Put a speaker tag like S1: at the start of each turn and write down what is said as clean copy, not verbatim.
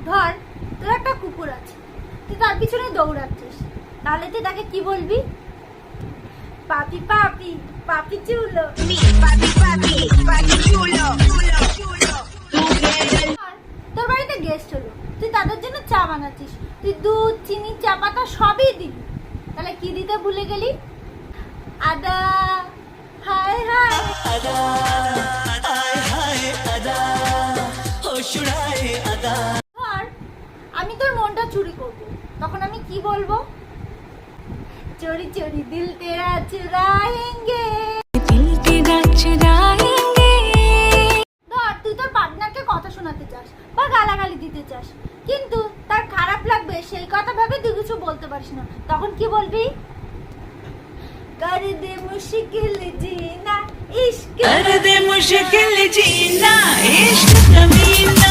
S1: ধর তোর একটা কুকুর আছে, তুই তার পিছনে দৌড়াচ্ছিস, তাহলে তুই তাকে কি বলবি? পাপি পাপি পাপি চুলো। তোর বাড়িতে গেস্ট হলো, তুই তাদের জন্য চা বানাচ্ছিস, তুই দুধ চিনি চা পাতা সবই দিবি, তাহলে কি দিতে ভুলে গেলি? আদা। হায় হায়
S2: আদা, আয় হায় আদা, ও শুনায় আদা।
S1: আর আমি তোর মনটা চুরি করব, তখন আমি কি বলবো? চোরি চোরি দিল তেরা চুরায়েঙ্গে।
S3: दिल तेरा चुराएंगे।
S1: ধর তুই তোর পার্টনারকে কথা শোনাতে চাস বা গালাগালি দিতে চাস, কিন্তু তার খারাপ লাগবে সেই কথা ভেবে তুই কিছু বলতে পারিস না, তখন কি বলবি? कर दे मुश्किल जीना इश्क,
S2: कर दे मुश्किल जीना इश्क कमीना।